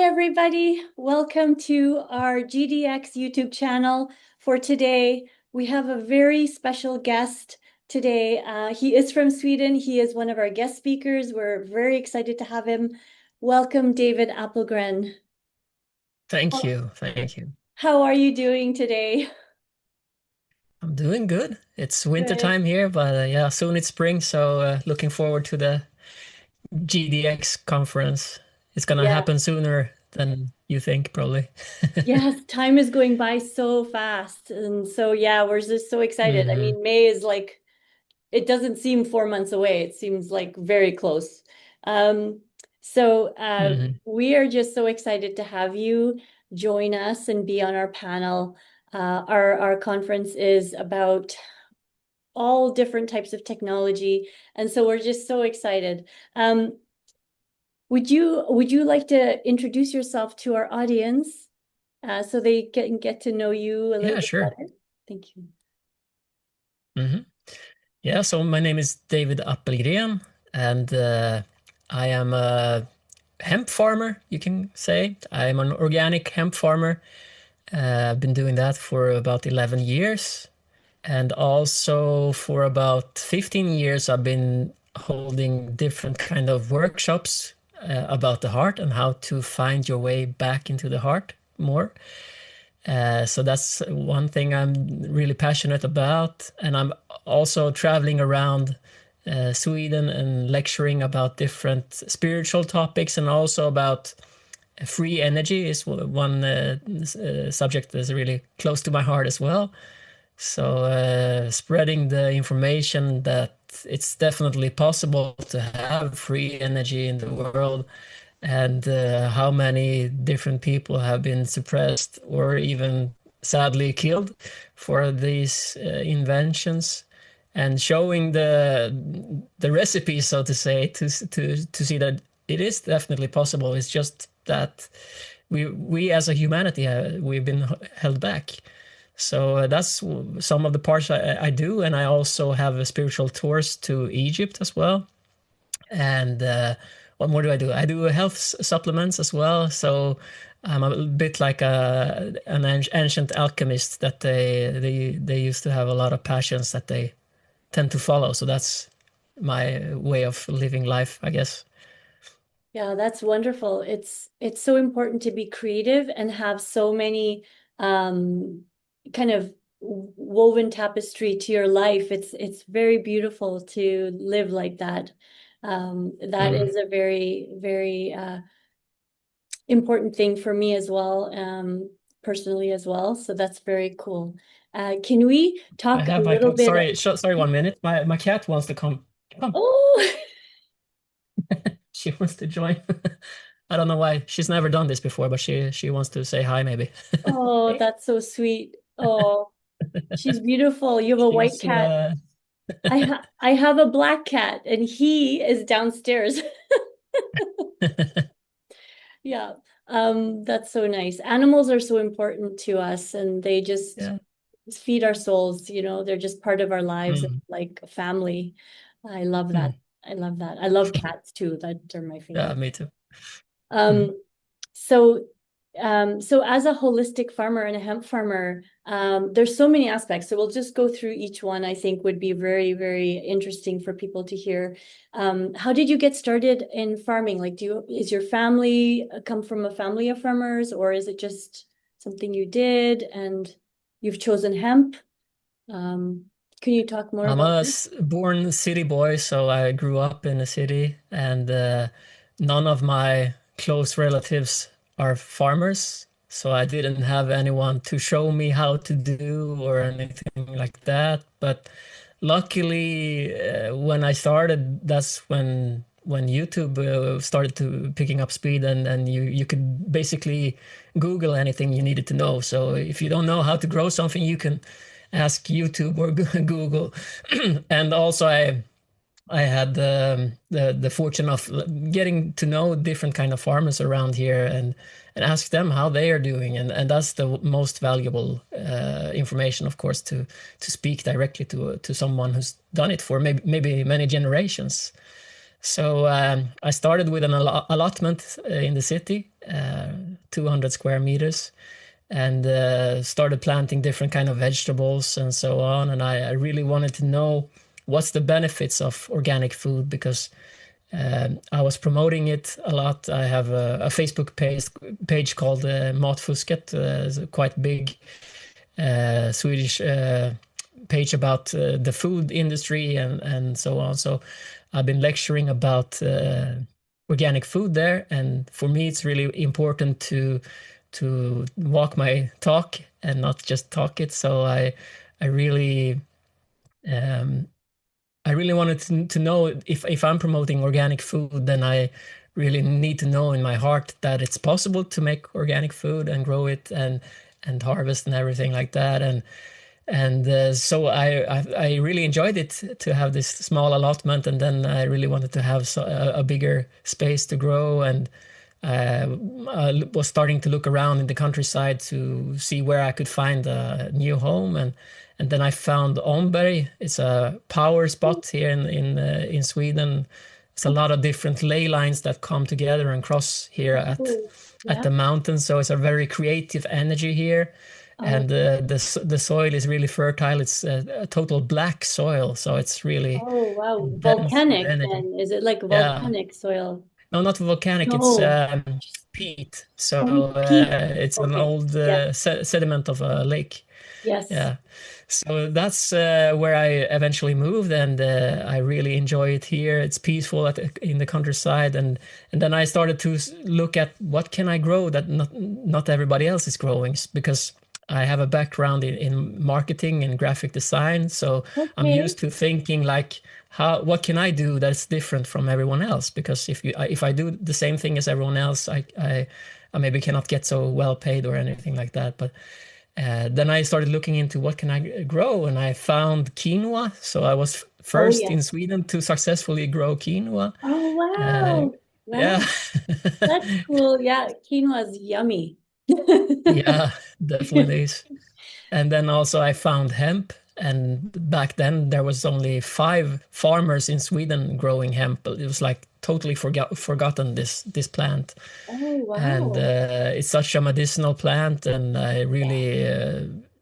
everybody. Welcome to our GDX YouTube channel. For today, we have a very special guest today. He is from Sweden. He is one of our guest speakers. We're very excited to have him. Welcome, David Appelgren. Thank you. Thank you. How are you doing today? I'm doing good. It's winter Good. time here, but yeah, soon it's spring, so looking forward to the GDX conference. It's gonna Yeah. happen sooner than you think, probably. Yes, time is going by so fast. And so, yeah, we're just so excited. I Hmm. mean, May is like it doesn't seem 4 months away. It seems like very close. Um, so Hmm. we are just so excited to have you join us and be on our panel. Our conference is about all different types of technology, and so we're just so excited. Would you like to introduce yourself to our audience so they can get to know you a little Yeah, bit sure. better? Thank you. Hmm. Yeah, so my name is David Appelgren, and I am a hemp farmer, you can say. I'm an organic hemp farmer. I've been doing that for about 11 years. And also for about 15 years, I've been holding different kind of workshops about the heart and how to find your way back into the heart more. So that's one thing I'm really passionate about. And I'm also traveling around Sweden and lecturing about different spiritual topics and also about free energy is one subject that's really close to my heart as well. So spreading the information that it's definitely possible to have free energy in the world, and how many different people have been suppressed or even sadly killed for these inventions, and showing the recipe, so to say, to see that it is definitely possible. It's just that we as a humanity we've been held back. So that's some of the parts I do, and I also have spiritual tours to Egypt as well. And what more do? I do health supplements as well. So I'm a bit like an ancient alchemist that they used to have a lot of passions that they tend to follow. So that's my way of living life, I guess. Yeah, that's wonderful. It's so important to be creative and have so many kind of woven tapestry to your life. It's very beautiful to live like that. That Mm. is a very, very important thing for me as well, personally as well. So that's very cool. Can we I talk a have my little bit? sorry 1 minute. My cat wants to come. Come. Oh, She wants to join. I don't know why. She's never done this before, but she wants to say hi maybe. oh, Hey. that's so sweet. Oh, she's beautiful. You have a white She's cat. I have a black cat and he is downstairs. Yeah. That's so nice. Animals are so important to us and they just yeah. feed our souls, they're just part of our lives Mm. like a family. I love that. Mm. I love that. I love cats too. That are my Yeah, favorite. me too. Mm. Um, so, so as a holistic farmer and a hemp farmer, there's so many aspects. So we'll just go through each one. I think would be very, very interesting for people to hear. How did you get started in farming? Like, is your family come from a family of farmers, or is it just something you did and you've chosen hemp? Um, can you talk more I'm about a that? born city boy, so I grew up in a city, and none of my close relatives are farmers. So I didn't have anyone to show me how to do or anything like that. But luckily, when I started, that's when YouTube started to picking up speed, and you could basically Google anything you needed to know. So if you don't know how to grow something, you can ask YouTube or Google. And also I had the fortune of getting to know different kind of farmers around here, and ask them how they are doing, and that's the most valuable information, of course, to speak directly to someone who's done it for maybe many generations. So I started with an allotment in the city, 200 square meters, and started planting different kind of vegetables and so on. And I really wanted to know what's the benefits of organic food because I was promoting it a lot. I have a Facebook page called Matfusket, it's a quite big Swedish page about the food industry and so on. So I've been lecturing about organic food there, and for me, it's really important to walk my talk and not just talk it. So I really um, I really wanted to know if I'm promoting organic food, then I really need to know in my heart that it's possible to make organic food and grow it and harvest and everything like that. And so I really enjoyed it to have this small allotment, and then I really wanted to have a bigger space to grow. And I was starting to look around in the countryside to see where I could find a new home, and then I found Omberg. It's a power spot here in Sweden. It's a lot of different ley lines that come together and cross here Oh, at yeah. the mountain. So it's a very creative energy here, Oh, and the soil is really fertile. It's a total black soil, so it's really oh, wow. dense with Volcanic energy. then. Is it like Yeah. volcanic soil? No, not volcanic. It's No. peat. So Oh, peat. it's an Okay. old Yeah. sediment of a lake. Yes. Yeah. So that's where I eventually moved, and I really enjoy it here. It's peaceful in the countryside, and then I started to look at what can I grow that not everybody else is growing, because I have a background in marketing and graphic design, so I'm Okay. used to thinking like, how what can I do that's different from everyone else? Because if I do the same thing as everyone else, I maybe cannot get so well paid or anything like that. But then I started looking into what can I grow, and I found quinoa. So I was Oh, first in yes. Sweden to successfully grow quinoa. Oh, Uh, wow. yeah, Wow. That's cool. Yeah. Quinoa's yummy. yeah, definitely is. And then also I found hemp, and back then there was only 5 farmers in Sweden growing hemp. It was like totally forgotten this plant. Oh, And wow. it's such a medicinal plant, and I Yeah.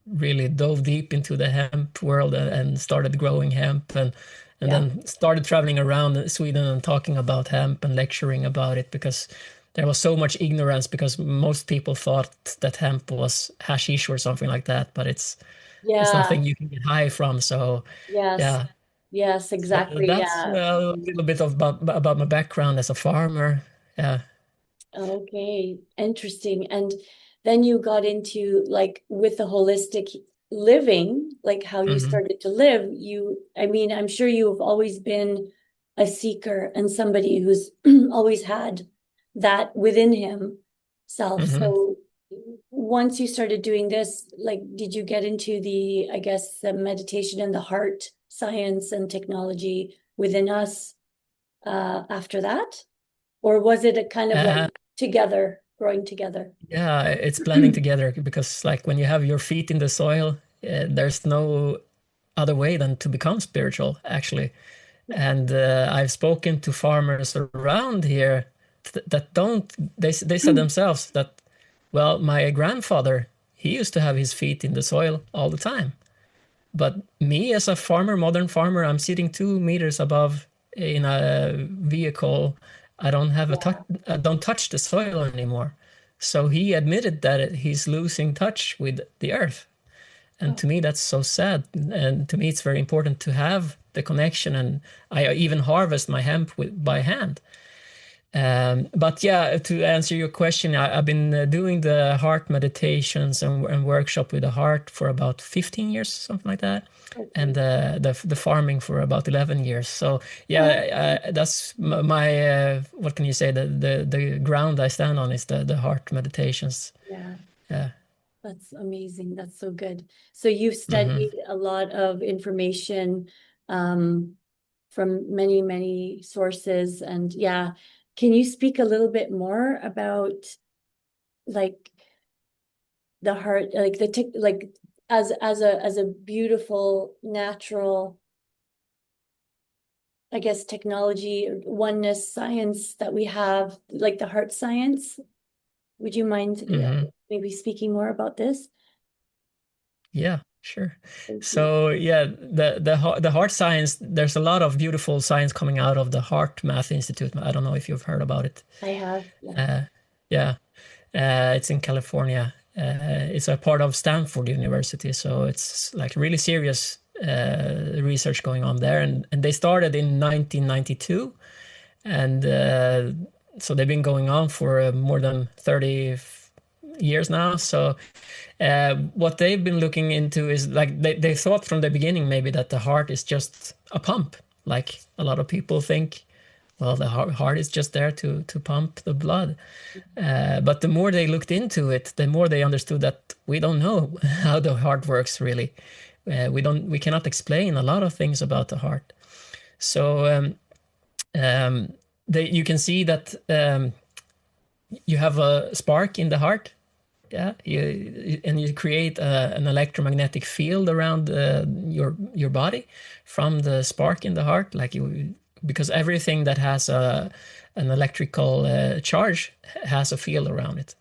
really dove deep into the hemp world and started growing hemp, and Yeah. then started traveling around Sweden and talking about hemp and lecturing about it, because there was so much ignorance, because most people thought that hemp was hashish or something like that, but it's Yeah. nothing you can get high from. So Yes. yeah, Yes, so exactly. that's Yeah. a little bit of about my background as a farmer. Yeah. Okay, interesting. And then you got into like with the holistic living, like how you Hmm. started to live. I mean, I'm sure you have always been a seeker and somebody who's always had that within himself. Hmm. So once you started doing this, like, did you get into I guess, the meditation and the heart science and technology within us after that? Or was it a kind of like together, growing together? Yeah, it's blending together, because like when you have your feet in the soil, there's no other way than to become spiritual, actually. And I've spoken to farmers around here that don't. They said themselves that, well, my grandfather, he used to have his feet in the soil all the time. But me as a farmer, modern farmer, I'm sitting 2 meters above in a vehicle. I don't have a touch. Yeah. I don't touch the soil anymore. So he admitted that he's losing touch with the earth. And Oh, to me, that's so sad. And to me, it's very important to have the connection. And I even harvest my hemp by hand. But yeah, to answer your question, I've been doing the heart meditations and workshop with the heart for about 15 years, something like that, and okay. the farming for about 11 years. So Oh, yeah, that's my what can you say? The ground I stand on is the heart meditations. yeah, Yeah. that's amazing. That's so good. So you've Hmm. studied a lot of information um, from many, many sources. And yeah, can you speak a little bit more about like the heart, like like as a beautiful natural I guess, technology, oneness science that we have, like the heart science. Would you mind maybe speaking more about this? Yeah, sure. Thank you. So yeah, the heart science, there's a lot of beautiful science coming out of the Heart Math Institute. I don't know if you've heard about it. I have, yeah. Yeah, it's in California. It's a part of Stanford University, so it's like really serious research going on there. And they started in 1992, and so they've been going on for more than 30 years now. So what they've been looking into is like they thought from the beginning maybe that the heart is just a pump, like a lot of people think. Well, the heart is just there to pump the blood. But the more they looked into it, the more they understood that we don't know how the heart works really. We cannot explain a lot of things about the heart. So you can see that you have a spark in the heart. Yeah, you create an electromagnetic field around your body from the spark in the heart, because everything that has an electrical charge has a field around it.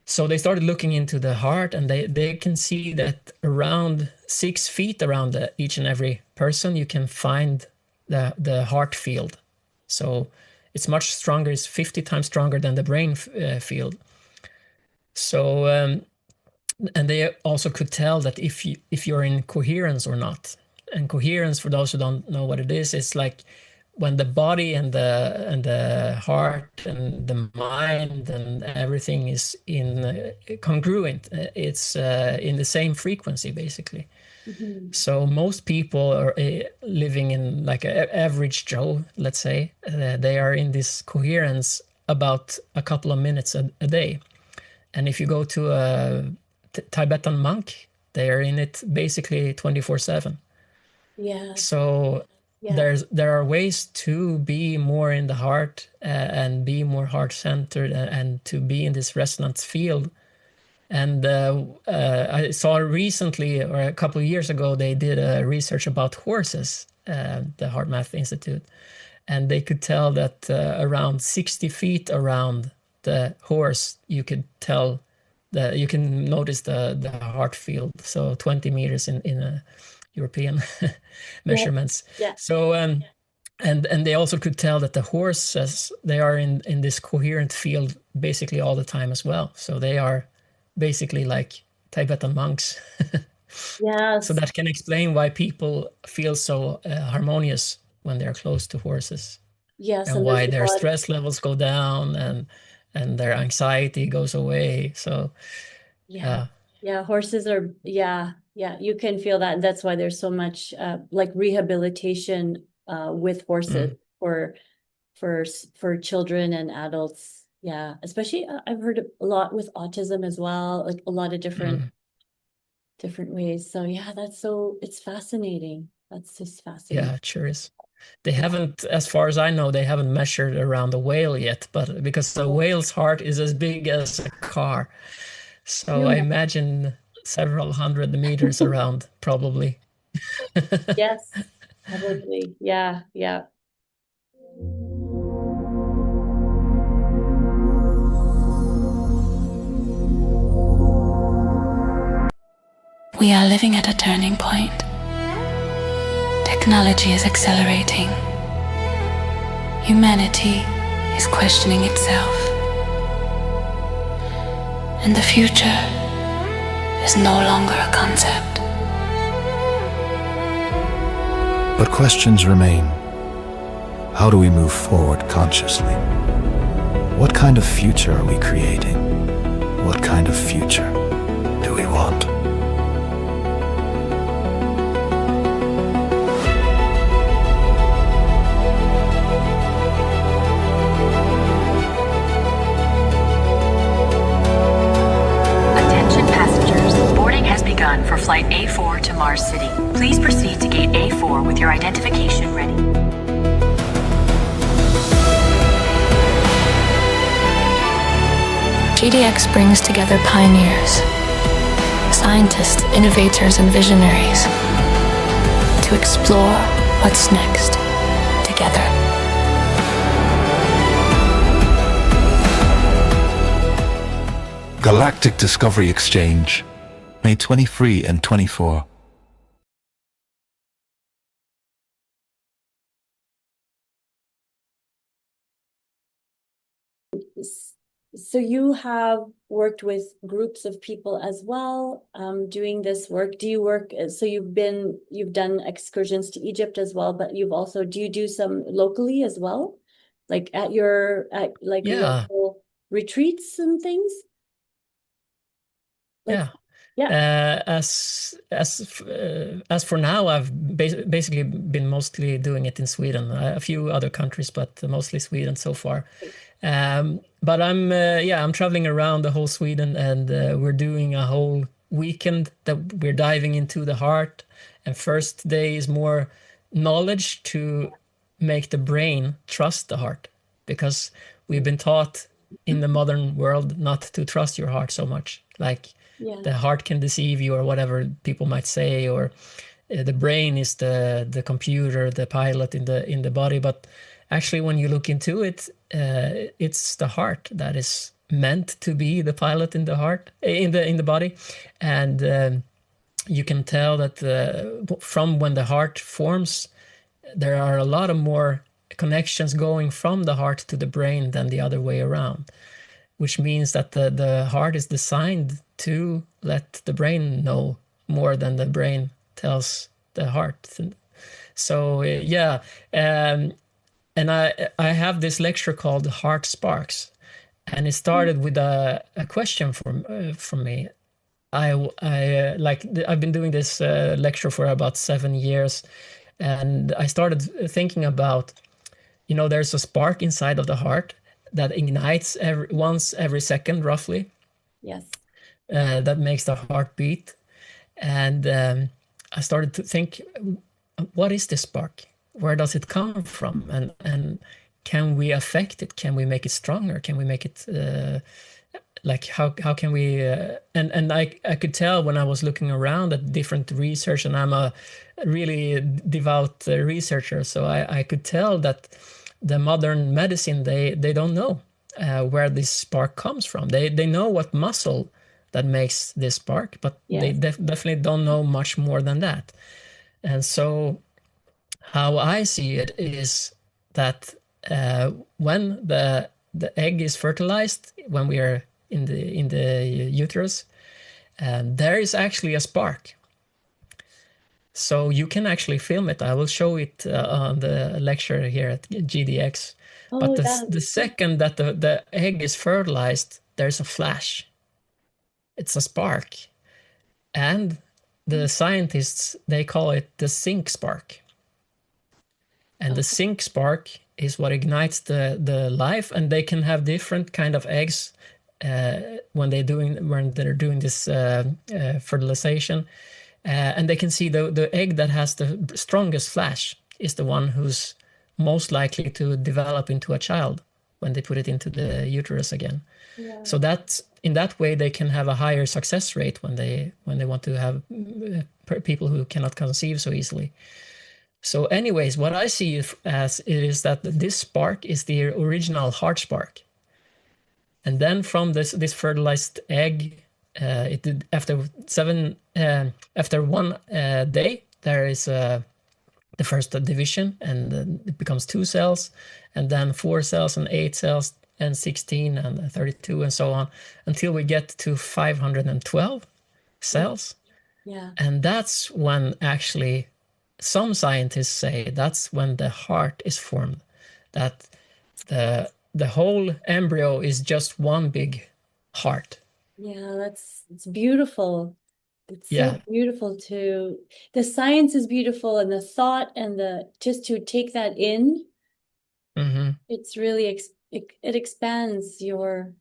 So they started looking into the heart, and they can see that around 6 feet around each and every person, you can find the heart field. So it's much stronger. It's 50 times stronger than the brain field. So, and they also could tell that if you're in coherence or not. And coherence, for those who don't know what it is like when the body and the heart and the mind and everything is in congruent. It's in the same frequency, basically. Mm-hmm. So most people are living in like an average Joe, let's say, they are in this coherence about a couple of minutes a day. And if you go to a Tibetan monk, they are in it basically 24/7. Yeah. So yeah. There are ways to be more in the heart and be more heart-centered and to be in this resonance field. And I saw recently, or a couple of years ago, they did a research about horses, the Heart Math Institute, and they could tell that around 60 feet around the horse, you could tell that you can notice the heart field. So 20 meters in European measurements. Yeah. So and they also could tell that the horses, they are in this coherent field basically all the time as well. So they are basically like Tibetan monks. Yes. So that can explain why people feel so harmonious when they're close to horses. Yes, and why their stress levels go down and their anxiety goes away. So yeah, horses are you can feel that, and that's why there's so much like rehabilitation with horses for children and adults. Yeah, especially I've heard a lot with autism as well, like a lot of different ways. So yeah, it's fascinating. That's just fascinating. Yeah, it sure is. They haven't, as far as I know, they haven't measured around a whale yet, but because a whale's heart is as big as a car. So I imagine several hundred meters around, probably. Yes, probably. Yeah. We are living at a turning point. Technology is accelerating. Humanity is questioning itself. And the future is no longer a concept. But questions remain. How do we move forward consciously? What kind of future are we creating? What kind of future do we want? For flight A4 to Mars City. Please proceed to gate A4 with your identification ready. GDX brings together pioneers, scientists, innovators, and visionaries to explore what's next. together. Galactic Discovery Exchange, May 23 and 24. So you have worked with groups of people as well, doing this work. Do you work, so you've done excursions to Egypt as well, but do you do some locally as well? Like at local retreats and things? Yeah. As for now, I've basically been mostly doing it in Sweden, a few other countries, but mostly Sweden so far. But I'm traveling around the whole Sweden, and we're doing a whole weekend that we're diving into the heart. And first day is more knowledge to make the brain trust the heart, because we've been taught in the modern world not to trust your heart so much. Like the heart can deceive you, or whatever people might say, or the brain is the computer, the pilot in the body. But actually, when you look into it, it's the heart that is meant to be the pilot in the heart, in the body. And you can tell that from when the heart forms, there are a lot of more connections going from the heart to the brain than the other way around, which means that the heart is designed to let the brain know more than the brain tells the heart. So and I have this lecture called Heart Sparks, and it started with a question from me. I've been doing this lecture for about 7 years, and I started thinking about, there's a spark inside of the heart that ignites once every second, roughly. Yes. That makes the heart beat. And I started to think, what is this spark? Where does it come from? And can we affect it? Can we make it stronger? Can we make it how can we? And I could tell when I was looking around at different research, and I'm a really devout researcher, so I could tell that the modern medicine, they don't know where this spark comes from. They know what muscle that makes this spark, but they definitely don't know much more than that. And so how I see it is that when the egg is fertilized, when we are in the uterus, there is actually a spark. So you can actually film it. I will show it on the lecture here at GDX. But the second that the egg is fertilized, there's a flash. It's a spark. And the scientists, they call it the zinc spark. And the zinc spark is what ignites the life, and they can have different kind of eggs when they're doing this fertilization. And they can see the egg that has the strongest flash is the one who's most likely to develop into a child when they put it into the uterus again. Yeah. So that in that way they can have a higher success rate when they want to have people who cannot conceive so easily. So anyways, what I see as it is that this spark is the original heart spark. And then from this fertilized egg, it did after 1 day, there is the first division, and it becomes 2 cells, and then 4 cells, and 8 cells, and 16, and 32, and so on, until we get to 512 cells. Yeah. And that's when actually some scientists say that's when the heart is formed, that the whole embryo is just one big heart. Yeah, it's beautiful. It's so beautiful the science is beautiful, and the thought and just to take that in, it's really, it expands your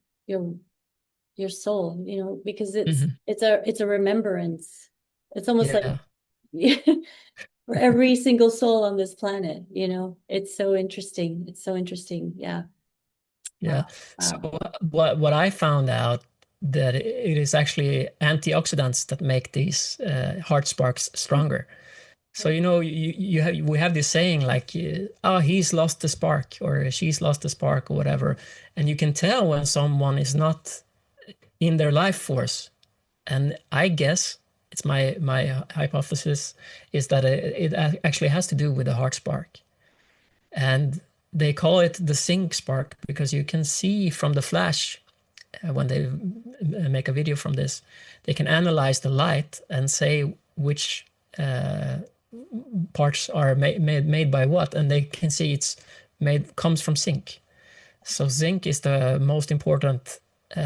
soul, because it's a remembrance. It's almost like for every single soul on this planet, it's so interesting. It's so interesting. Yeah. Yeah. Wow. So what I found out, that it is actually antioxidants that make these heart sparks stronger. So we have this saying like, oh, he's lost the spark or she's lost the spark or whatever, and you can tell when someone is not in their life force. And I guess it's my hypothesis is that it actually has to do with the heart spark, and they call it the sync spark because you can see from the flash when they make a video from this, they can analyze the light and say which parts are made by what, and they can see it's comes from zinc. So zinc is the most important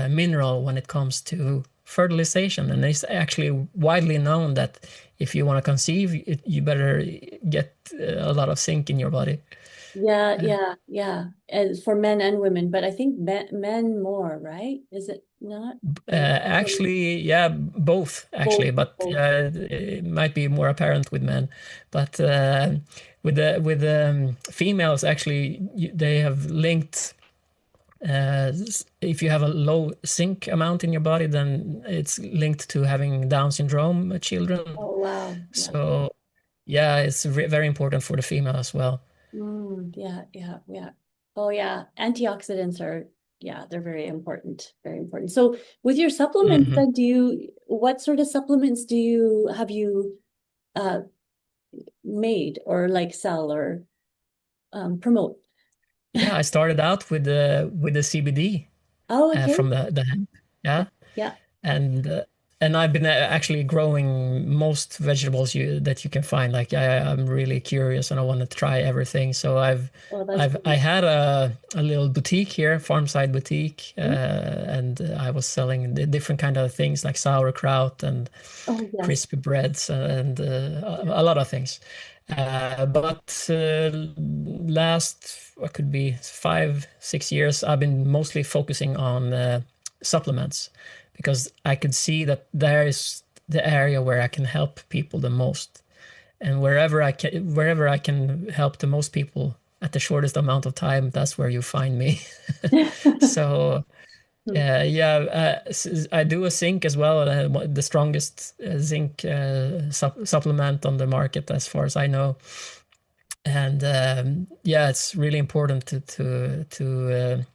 mineral when it comes to fertilization, and it's actually widely known that if you want to conceive, you better get a lot of zinc in your body. Yeah. And for men and women, but I think men more, right? Is it not? Actually, yeah, both actually, but Both. it might be more apparent with men. But with females, actually, they have linked. If you have a low zinc amount in your body, then it's linked to having Down syndrome children. Oh, wow. Yeah. So, yeah, it's very important for the female as well. Yeah. Oh, yeah. Antioxidants are, yeah, they're very important. Very important. So with your supplements, then what sort of supplements have you made or like sell or promote? Yeah, I started out with the CBD Oh, okay. from the hemp. Yeah. Yeah. And I've been actually growing most vegetables that you can find. Like I'm really curious and I want to try everything. So I had a little boutique here, farm-side boutique, and I was selling the different kind of things like sauerkraut and crispy breads and a lot of things. But last, what could be 5-6 years, I've been mostly focusing on supplements because I could see that there is the area where I can help people the most, and wherever I can help the most people at the shortest amount of time, that's where you find me. So I do a zinc as well, the strongest zinc supplement on the market as far as I know. And it's really important to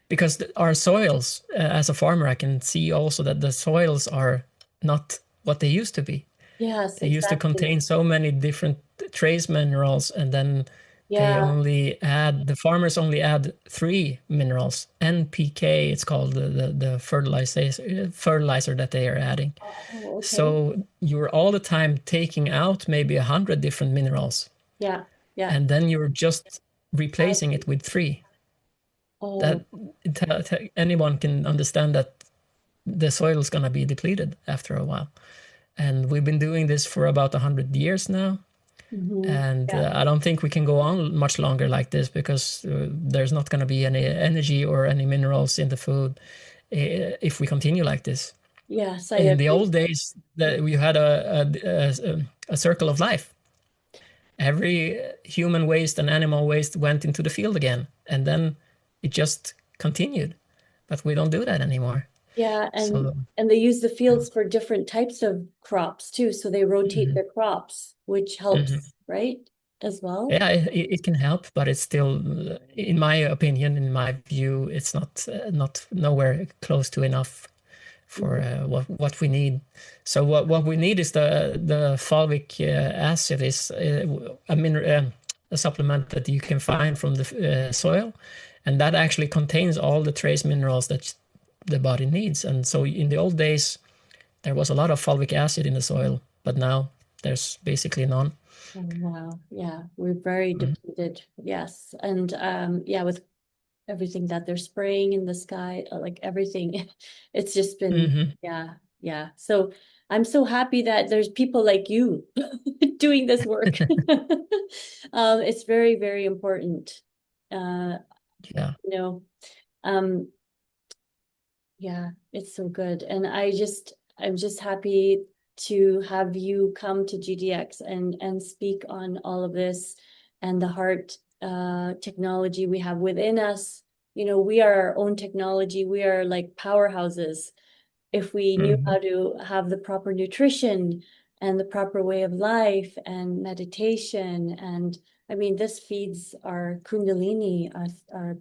because our soils, as a farmer, I can see also that the soils are not what they used to be. Yes, they used to contain so many different trace minerals, and then the farmers only add 3 minerals. NPK, it's called the fertilizer that they are adding. Oh, okay. So you're all the time taking out maybe 100 different minerals. Yeah. And then you're just replacing it with 3. That anyone can understand that the soil is going to be depleted after a while. And we've been doing this for about 100 years now. And I don't think we can go on much longer like this because there's not going to be any energy or any minerals in the food if we continue like this. Yes, in the old days, we had a circle of life. Every human waste and animal waste went into the field again, and then it just continued. But we don't do that anymore. Yeah, and they use the fields for different types of crops too, so they rotate their crops, which helps, right, as well? Yeah, it can help, but it's still, in my opinion, in my view, it's not nowhere close to enough for what we need. So what we need is the fulvic acid is a supplement that you can find from the soil, and that actually contains all the trace minerals that the body needs. And so in the old days, there was a lot of fulvic acid in the soil, but now there's basically none. Oh, wow. Yeah, we're very depleted. Yes. And with everything that they're spraying in the sky, like everything, it's just been, yeah. So I'm so happy that there's people like you doing this work. It's very, very important. Yeah, it's so good. And I'm just happy to have you come to GDX and speak on all of this and the heart technology we have within us. We are our own technology. We are like powerhouses. If we knew how to have the proper nutrition, and the proper way of life and meditation. And I mean, this feeds our kundalini, our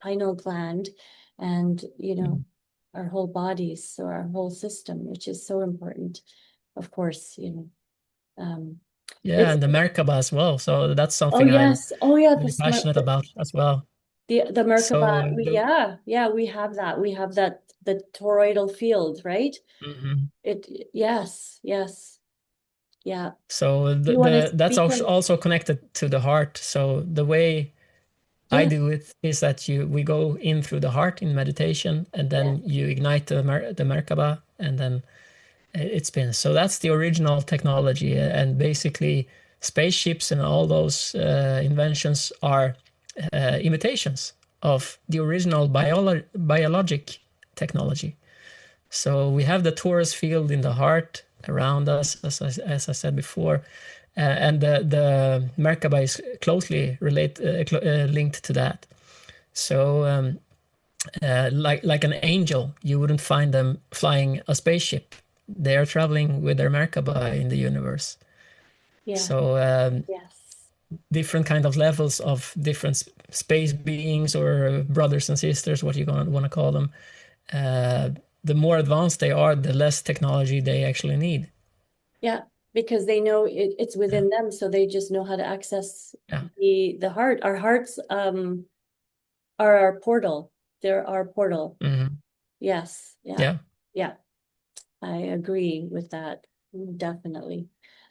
pineal gland, and, our whole bodies, so our whole system, which is so important, of course, Yeah, it's, and the Merkaba as well. So that's oh something I'm yes, oh yeah, really passionate about as well. the Merkaba, So yeah, we have that, the toroidal field, right? Mhm. Yes, yeah. So You want to that's speak on, also connected to the heart. So the way I yeah, do it is that we go in through the heart in meditation, and yeah, then you ignite the Merkaba, and then it spins. So that's the original technology, and basically spaceships and all those inventions are imitations of the original biologic technology. So we have the torus field in the heart around us, as I said before, and the Merkaba is closely linked to that. So like an angel, you wouldn't find them flying a spaceship. They are traveling with their Merkaba in the universe. yeah, So yes, different kind of levels of different space beings or brothers and sisters, what you want to call them. Uh, the more advanced they are, the less technology they actually need. yeah, because they know it's within them, so they just know how to access Yeah. the heart. Our hearts are our portal. They're our portal. Mhm. Yes, Yeah. yeah. I agree with that, definitely.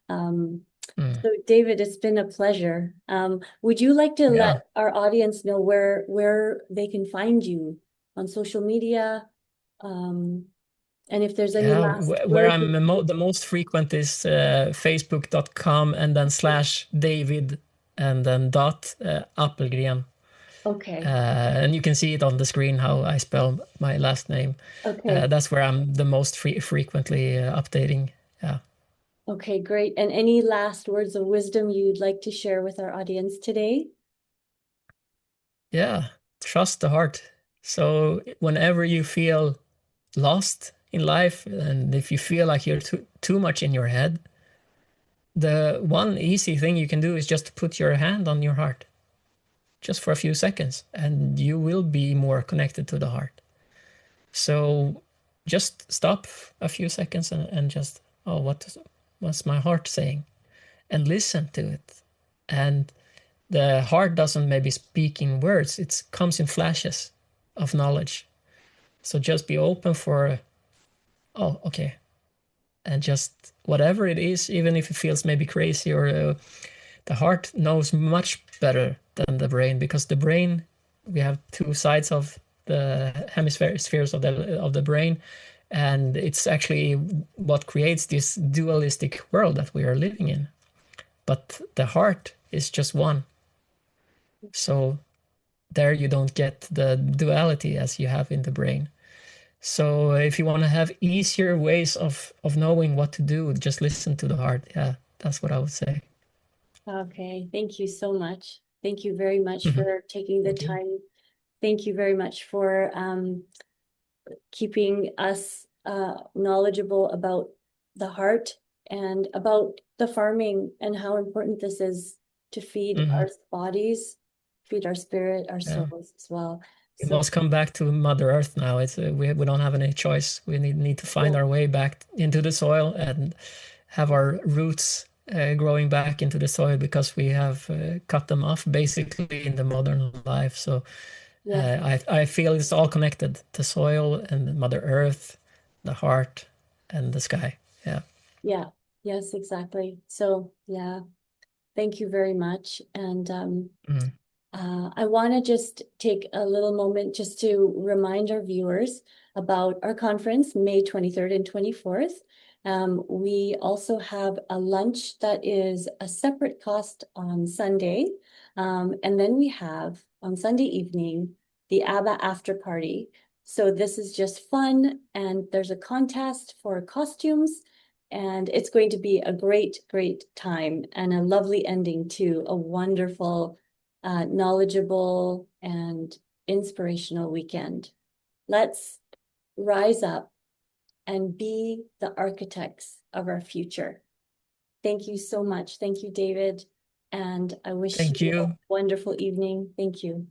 So David, it's been a pleasure. Would you like to Yeah. let our audience know where they can find you on social media? And if there's any Yeah, last where words? I'm the most frequent is facebook.com and then /David and then Appelgren. Okay, And you can see it on the screen how I spell my last name. okay, That's where I'm the most frequently updating. Yeah. okay, great. And any last words of wisdom you'd like to share with our audience today? Yeah. Trust the heart. So whenever you feel lost in life, and if you feel like you're too much in your head, the one easy thing you can do is just put your hand on your heart just for a few seconds, and you will be more connected to the heart. So just stop a few seconds and just, oh, what's my heart saying? And listen to it. And the heart doesn't maybe speak in words, it comes in flashes of knowledge. So just be open for, oh, okay. And just whatever it is, even if it feels maybe crazy or the heart knows much better than the brain, because the brain, we have two sides of the hemispheres of the brain, and it's actually what creates this dualistic world that we are living in. But the heart is just one. So there you don't get the duality as you have in the brain. So if you want to have easier ways of knowing what to do, just listen to the heart. Yeah, that's what I would say. Okay, thank you so much. Thank you very much Mhm. for taking the Thank you. time. Thank you very much for keeping us knowledgeable about the heart and about the farming and how important this is to feed our bodies, feed our spirit, our Yeah. souls as well. We So must come back to Mother Earth now. It's we don't have any choice. We need to find yeah, our way back into the soil and have our roots growing back into the soil, because we have cut them off basically in the modern life. So yes, I feel it's all connected: the soil and Mother Earth, the heart, and the sky. Yeah. yeah, yes, exactly. So yeah, thank you very much. And Mm. I want to just take a little moment just to remind our viewers about our conference, May 23rd and 24th. We also have a lunch that is a separate cost on Sunday. And then we have on Sunday evening, the ABBA after party. So this is just fun, and there's a contest for costumes, and it's going to be a great, great time and a lovely ending to a wonderful knowledgeable and inspirational weekend. Let's rise up and be the architects of our future. Thank you so much. Thank you, David. And I wish Thank you a you. wonderful evening. Thank you.